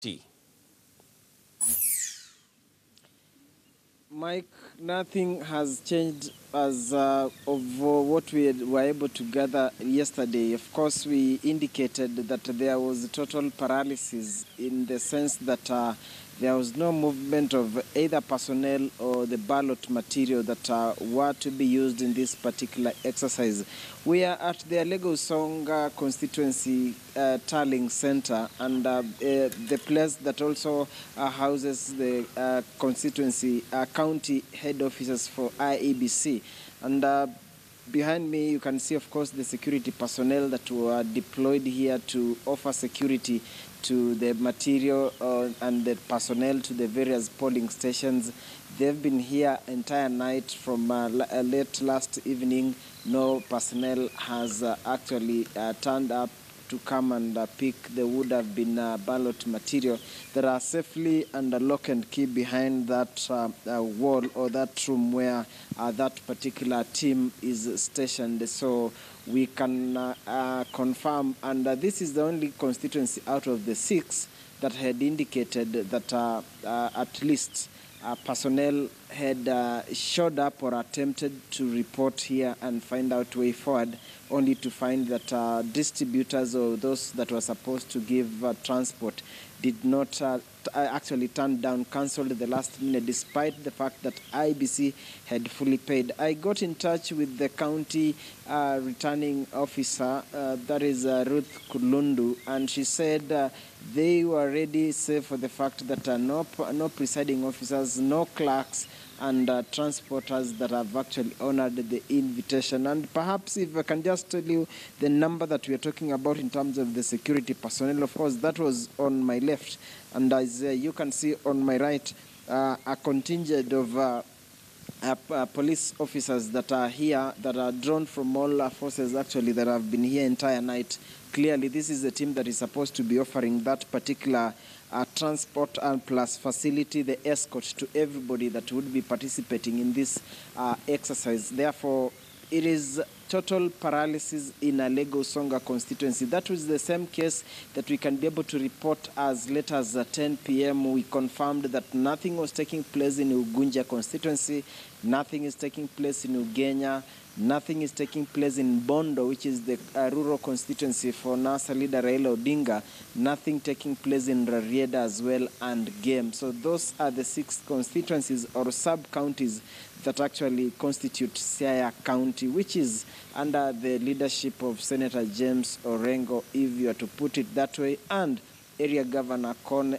T. Mike, nothing has changed as of what were able to gather yesterday. Of course, we indicated that there was total paralysis in the sense that there was no movement of either personnel or the ballot material that were to be used in this particular exercise. We are at the Alego Songa constituency tallying center, and the place that also houses the constituency county head offices for IEBC. And behind me, you can see, of course, the security personnel that were deployed here to offer security to the material and the personnel to the various polling stations. They've been here entire night from late last evening. No personnel has actually turned up to come and pick the would have been ballot material that are safely under lock and key behind that wall or that room where that particular team is stationed. So we can confirm, and this is the only constituency out of the 6 that had indicated that at least personnel had showed up or attempted to report here and find out way forward, only to find that distributors or those that were supposed to give transport did not actually turn down, cancelled at the last minute, despite the fact that IBC had fully paid. I got in touch with the county returning officer, that is Ruth Kulundu, and she said they were ready, save for the fact that no presiding officers, no clerks, and transporters that have actually honored the invitation. And perhaps if I can just tell you the number that we are talking about in terms of the security personnel, of course, that was on my left. And as you can see on my right, a contingent of police officers that are here, that are drawn from all forces actually that have been here entire night. Clearly, this is the team that is supposed to be offering that particular transport and plus facility, the escort to everybody that would be participating in this exercise. Therefore, it is total paralysis in a Lagos Songa constituency. That was the same case that we can be able to report as late as 10 p.m. We confirmed that nothing was taking place in Ugunja constituency, nothing is taking place in Ugenya, nothing is taking place in Bondo, which is the rural constituency for NASA leader Raila Odinga, nothing taking place in Rarieda as well, and Game. So those are the 6 constituencies or sub-counties that actually constitute Siaya County, which is under the leadership of Senator James Orengo, if you are to put it that way, and Area Governor Cornel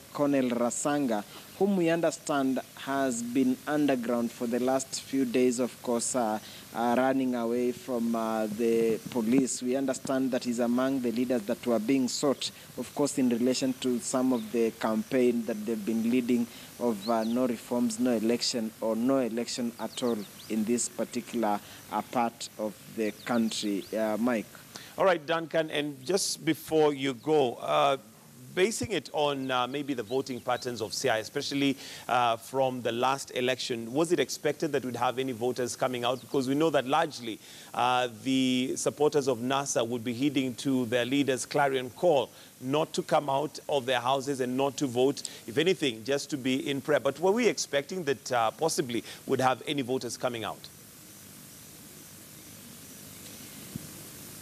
Rasanga, whom we understand has been underground for the last few days, of course, running away from the police. We understand that he's among the leaders that were being sought, of course, in relation to some of the campaign that they've been leading of no reforms, no election, or no election at all in this particular part of the country. Mike. All right, Duncan, and just before you go, basing it on maybe the voting patterns of CI, especially from the last election, was it expected that we'd have any voters coming out? Because we know that largely the supporters of NASA would be heeding to their leaders' clarion call not to come out of their houses and not to vote, if anything, just to be in prayer. But were we expecting that possibly would have any voters coming out?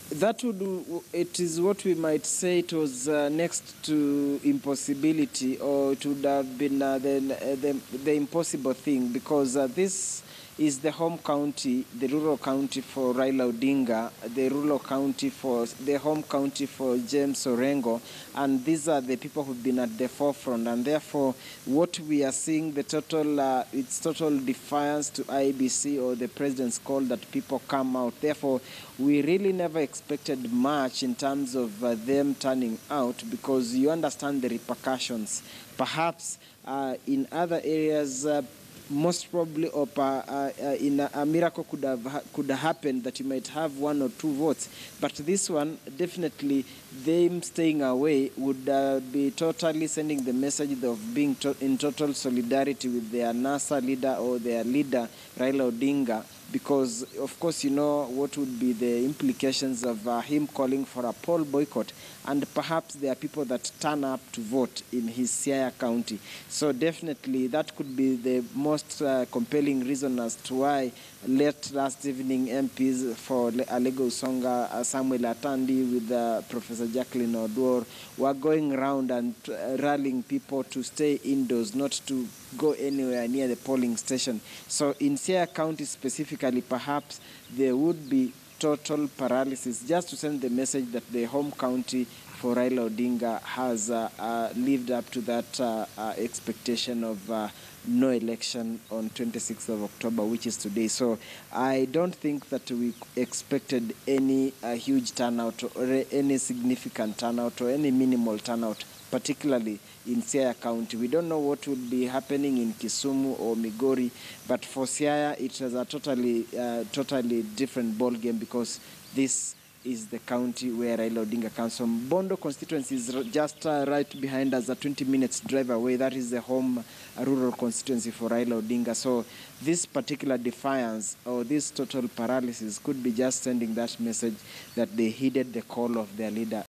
That would, it is what we might say it was next to impossibility, or it would have been the impossible thing, because this is the home county, the rural county for Raila Odinga, the rural county for the home county for James Orengo, and these are the people who've been at the forefront, and therefore what we are seeing, the total, it's total defiance to IBC or the president's call that people come out. Therefore, we really never expected much in terms of them turning out, because you understand the repercussions. Perhaps in other areas, most probably in a miracle could have happened that you might have 1 or 2 votes, but this one definitely them staying away would be totally sending the message of being in total solidarity with their NASA leader or their leader, Raila Odinga, because, of course, you know what would be the implications of him calling for a poll boycott, and perhaps there are people that turn up to vote in his Siaya County. So definitely that could be the most compelling reason as to why late last evening MPs for Alego Usonga, Samuel Atandi with Professor Jacqueline Odwor were going around and rallying people to stay indoors, not to go anywhere near the polling station. So in Siaya County specifically, perhaps there would be total paralysis, just to send the message that the home county for Raila Odinga has lived up to that expectation of no election on 26th of October, which is today. So I don't think that we expected any huge turnout or any significant turnout or any minimal turnout, particularly in Siaya County. We don't know what will be happening in Kisumu or Migori, but for Siaya it was a totally different ball game, because this is the county where Raila Odinga comes from. Bondo constituency is just right behind us, a 20 minutes drive away. That is the home rural constituency for Raila Odinga. So this particular defiance or this total paralysis could be just sending that message that they heeded the call of their leader.